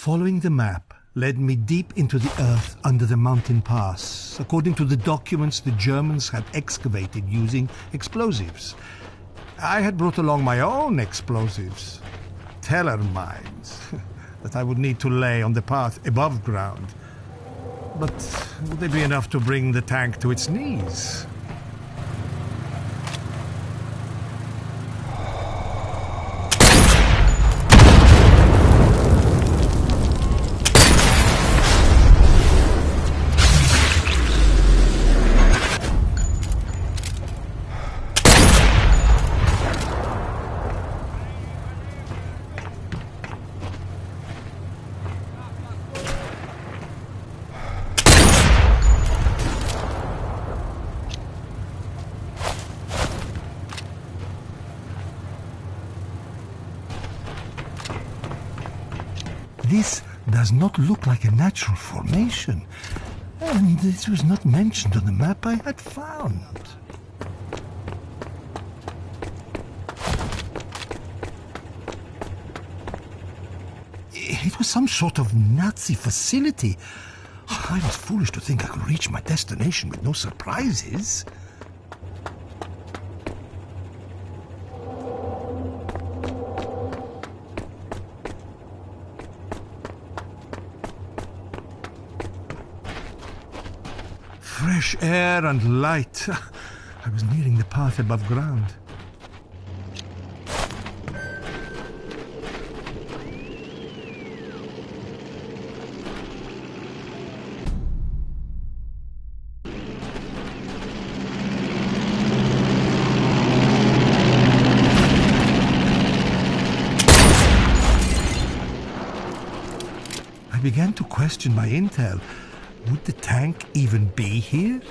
Following the map led me deep into the earth under the mountain pass, according to the documents the Germans had excavated using explosives. I had brought along my own explosives, teller mines, that I would need to lay on the path above ground. But would they be enough to bring the tank to its knees? This does not look like a natural formation, and this was not mentioned on the map I had found. It was some sort of Nazi facility. I was foolish to think I could reach my destination with no surprises. Fresh air and light. I was nearing the path above ground. I began to question my intel. Would the tank even be here?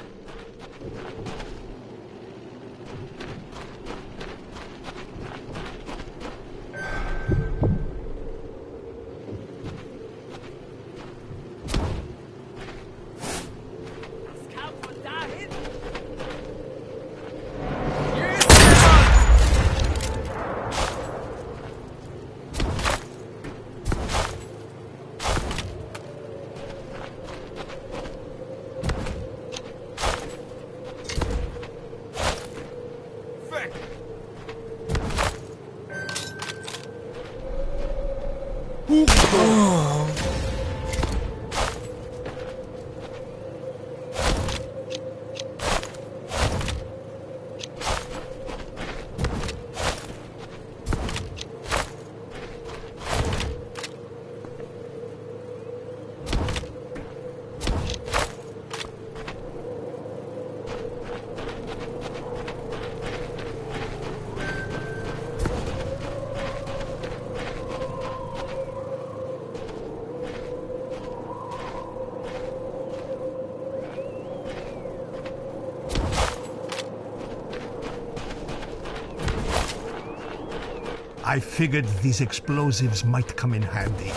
I figured these explosives might come in handy.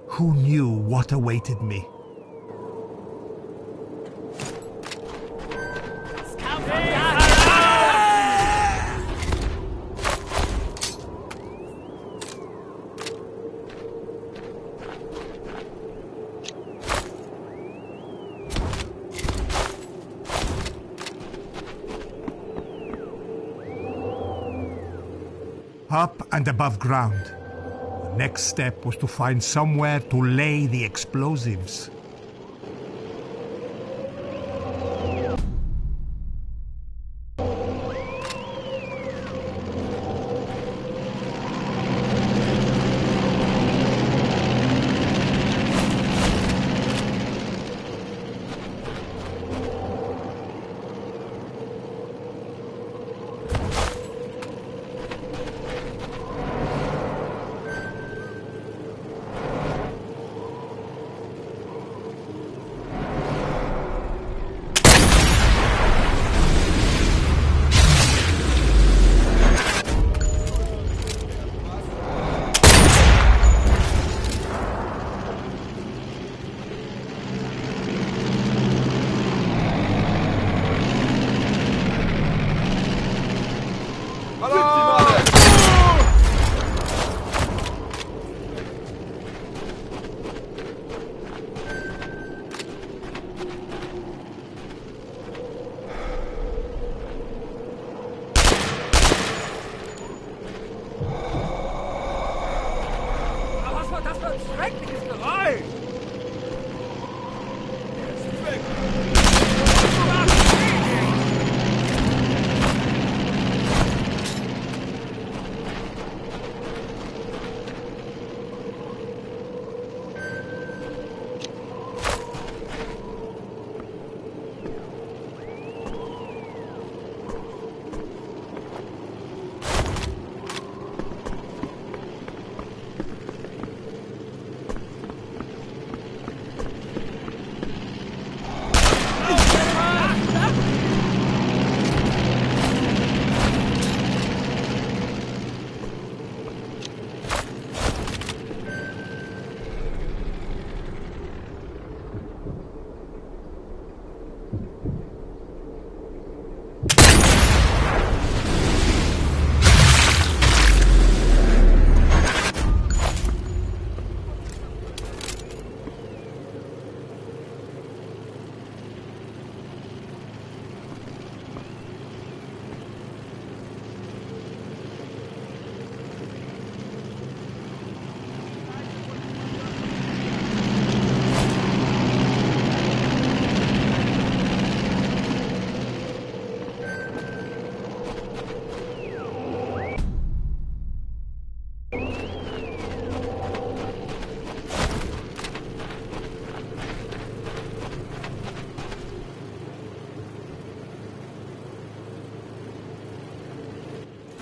Who knew what awaited me? Up and above ground. The next step was to find somewhere to lay the explosives. schreckliches Geräusch! Er ist weg!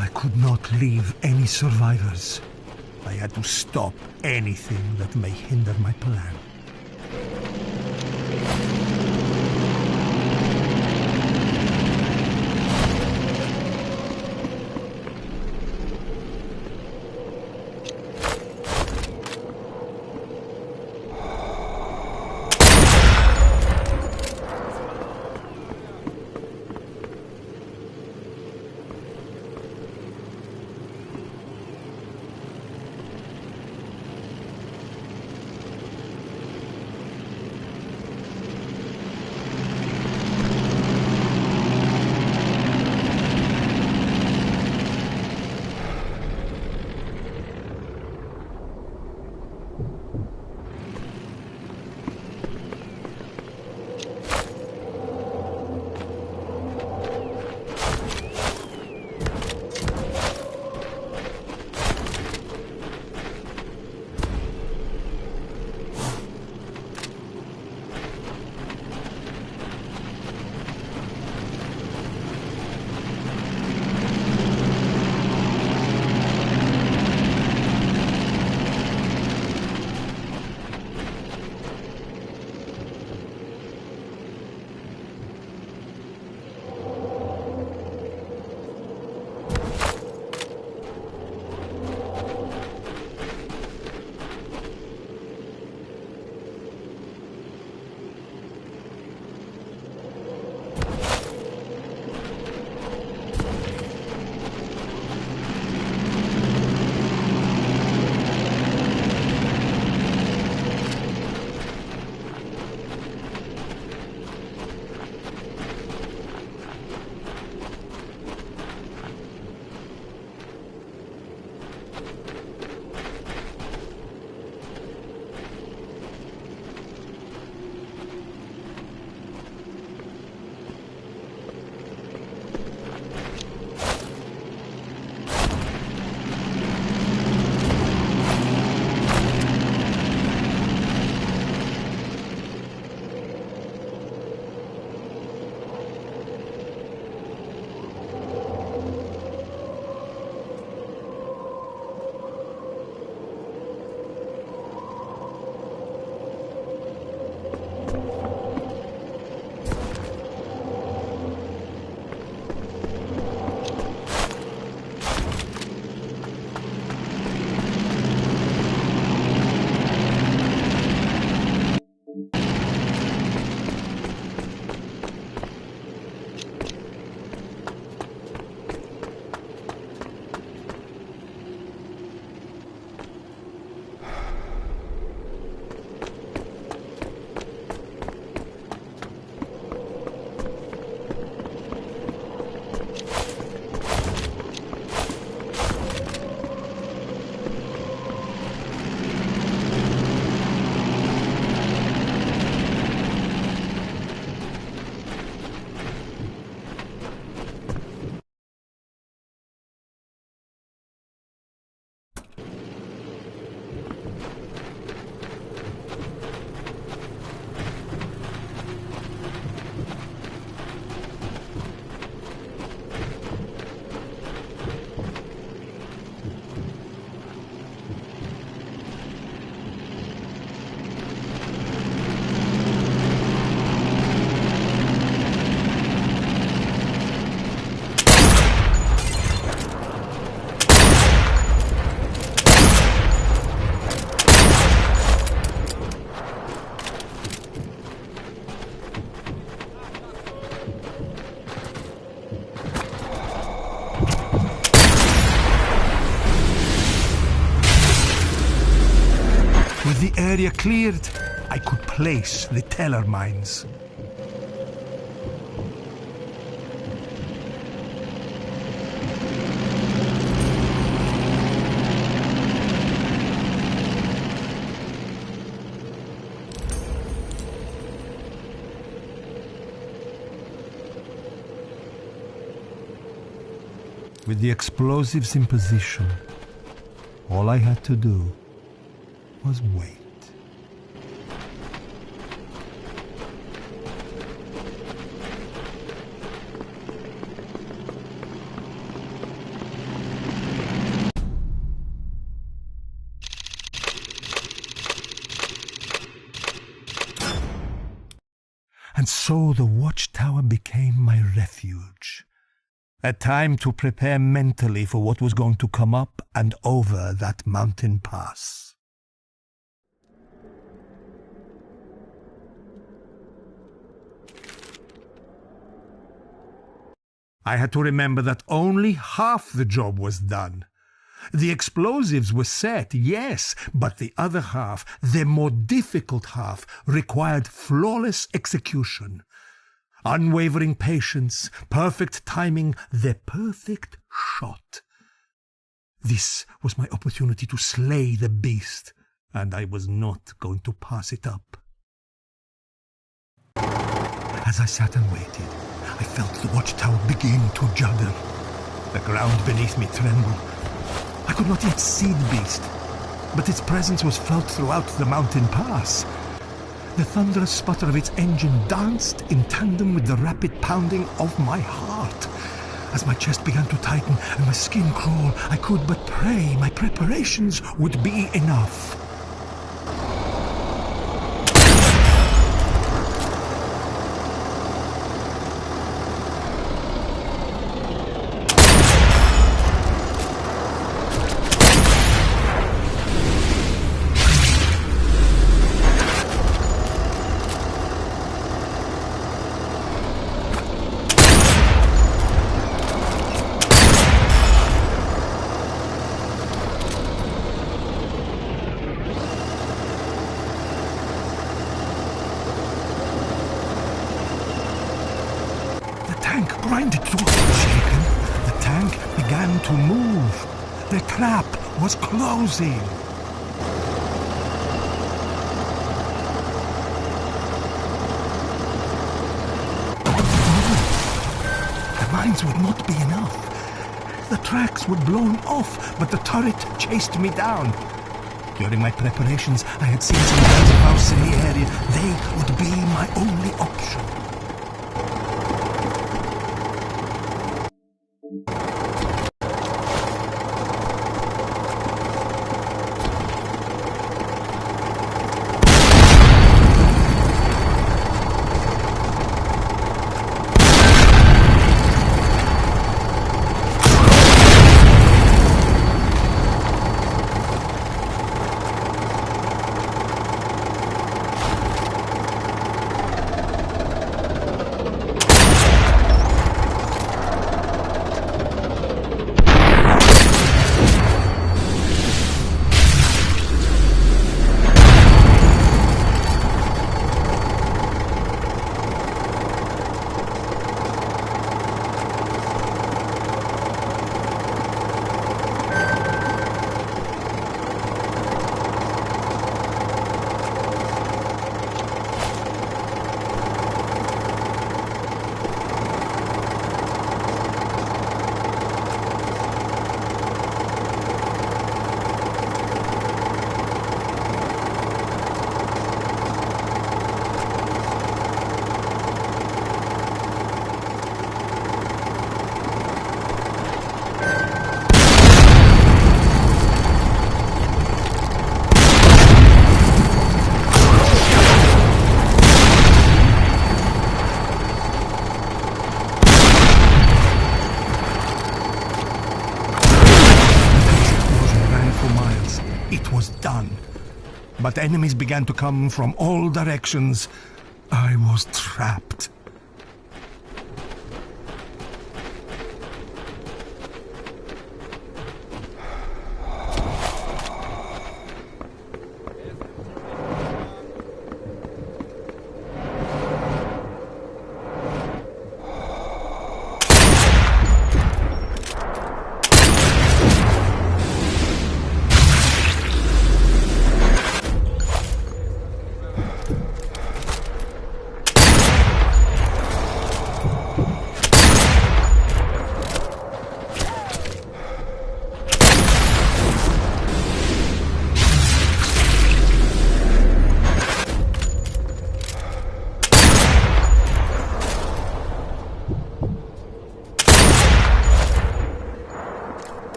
I could not leave any survivors. I had to stop anything that may hinder my plan. With the area cleared, I could place the teller mines. With the explosives in position, all I had to do was wait. And so the watchtower became my refuge. A time to prepare mentally for what was going to come up and over that mountain pass. I had to remember that only half the job was done. The explosives were set, yes, but the other half, the more difficult half, required flawless execution. Unwavering patience, perfect timing, the perfect shot. This was my opportunity to slay the beast, and I was not going to pass it up. As I sat and waited, I felt the watchtower begin to judder. The ground beneath me trembled. I could not yet see the beast, but its presence was felt throughout the mountain pass. The thunderous sputter of its engine danced in tandem with the rapid pounding of my heart. As my chest began to tighten and my skin crawl, I could but pray my preparations would be enough. The tank grinded to a shaken. The tank began to move. The trap was closing. The mines would not be enough. The tracks were blown off, but the turret chased me down. During my preparations, I had seen some house in the area. They would be my only option. It was done. But enemies began to come from all directions. I was trapped.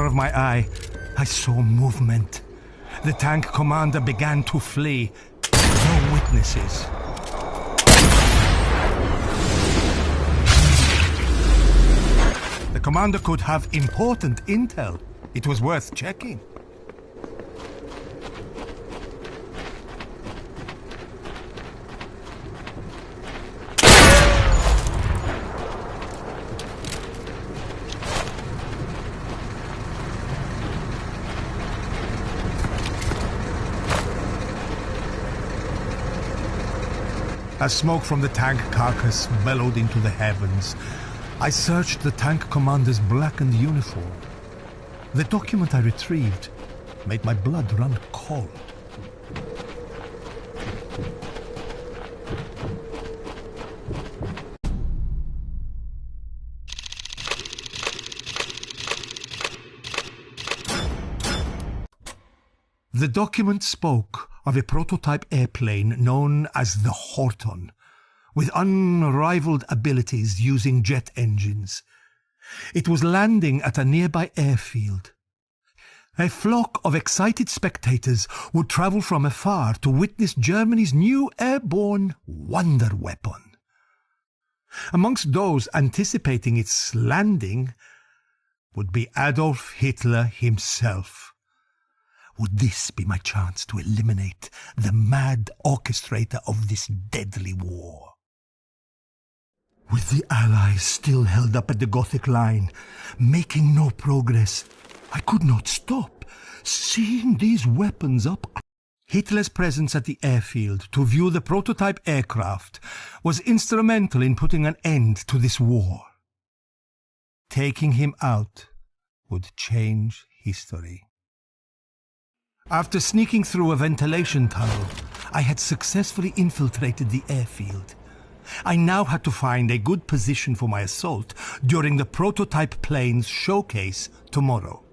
of my eye, I saw movement. The tank commander began to flee. No witnesses. The commander could have important intel. It was worth checking. As smoke from the tank carcass bellowed into the heavens, I searched the tank commander's blackened uniform. The document I retrieved made my blood run cold. The document spoke of a prototype airplane known as the Horton, with unrivaled abilities using jet engines. It was landing at a nearby airfield. A flock of excited spectators would travel from afar to witness Germany's new airborne wonder weapon. Amongst those anticipating its landing would be Adolf Hitler himself. Would this be my chance to eliminate the mad orchestrator of this deadly war? With the Allies still held up at the Gothic line, making no progress, I could not stop seeing these weapons up close. Hitler's presence at the airfield to view the prototype aircraft was instrumental in putting an end to this war. Taking him out would change history. After sneaking through a ventilation tunnel, I had successfully infiltrated the airfield. I now had to find a good position for my assault during the prototype plane's showcase tomorrow.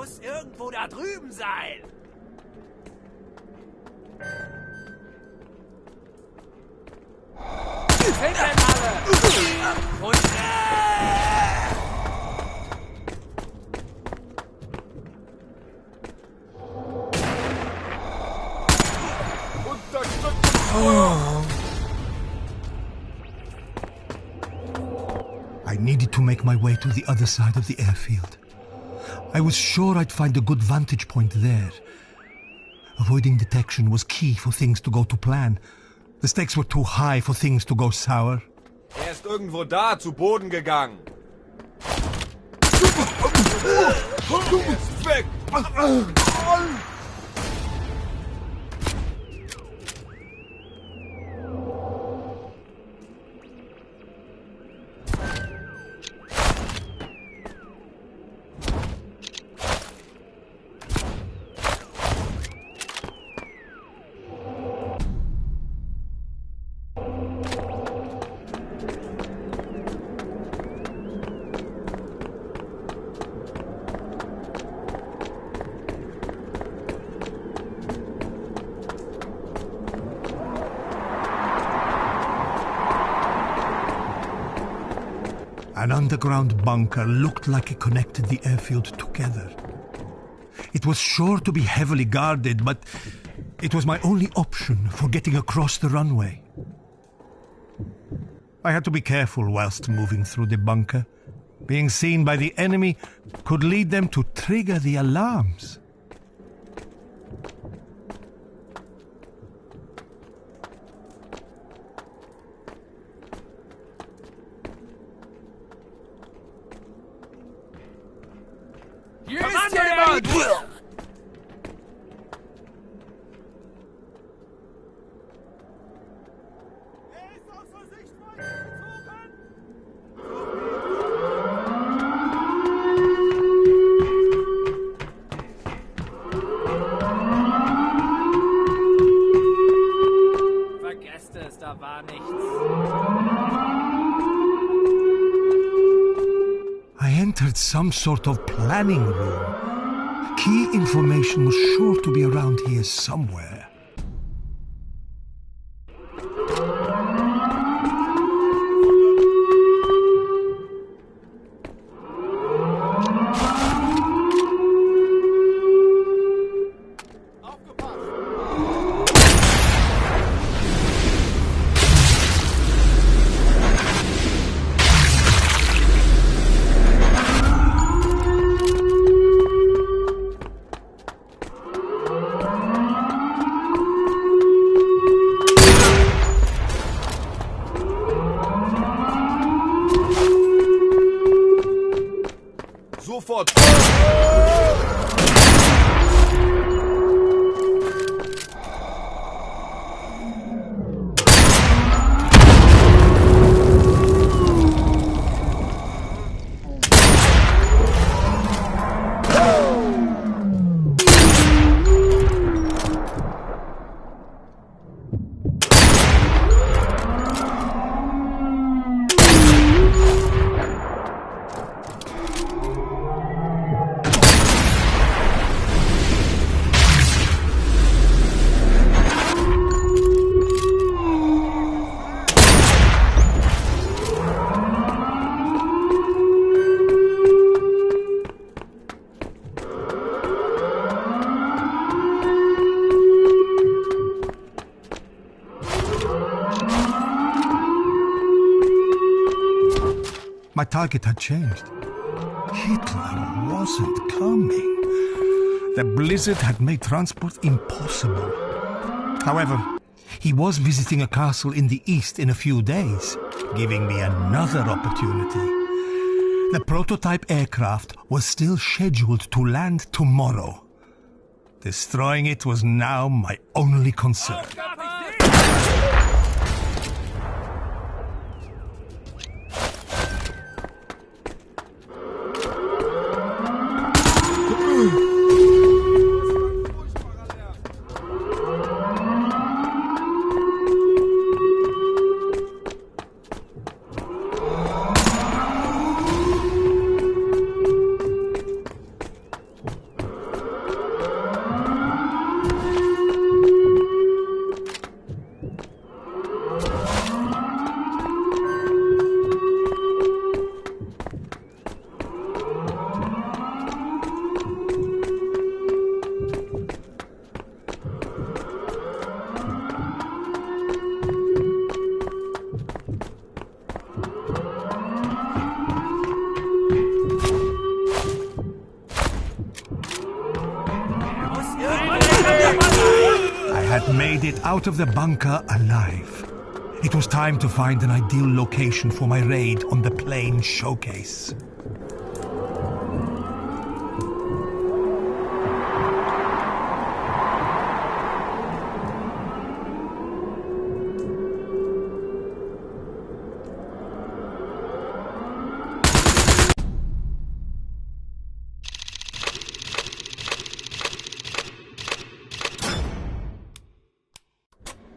muss irgendwo da drüben sein. Finden alle! Und... I needed to make my way to the other side of the airfield. I was sure I'd find a good vantage point there. Avoiding detection was key for things to go to plan. The stakes were too high for things to go sour. Ist irgendwo da zu Boden gegangen. Ist weg! An underground bunker looked like it connected the airfield together. It was sure to be heavily guarded, but it was my only option for getting across the runway. I had to be careful whilst moving through the bunker. Being seen by the enemy could lead them to trigger the alarms. Hier ist jemand! Vergesst es, da war nichts. I entered some sort of planning room. Key information was sure to be around here somewhere. Sofort! My target had changed. Hitler wasn't coming. The blizzard had made transport impossible. However, he was visiting a castle in the east in a few days, giving me another opportunity. The prototype aircraft was still scheduled to land tomorrow. Destroying it was now my only concern. but made it out of the bunker alive. It was time to find an ideal location for my raid on the plane showcase.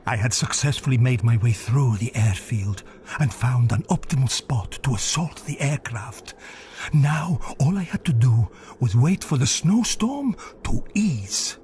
I had successfully made my way through the airfield and found an optimal spot to assault the aircraft. Now, all I had to do was wait for the snowstorm to ease.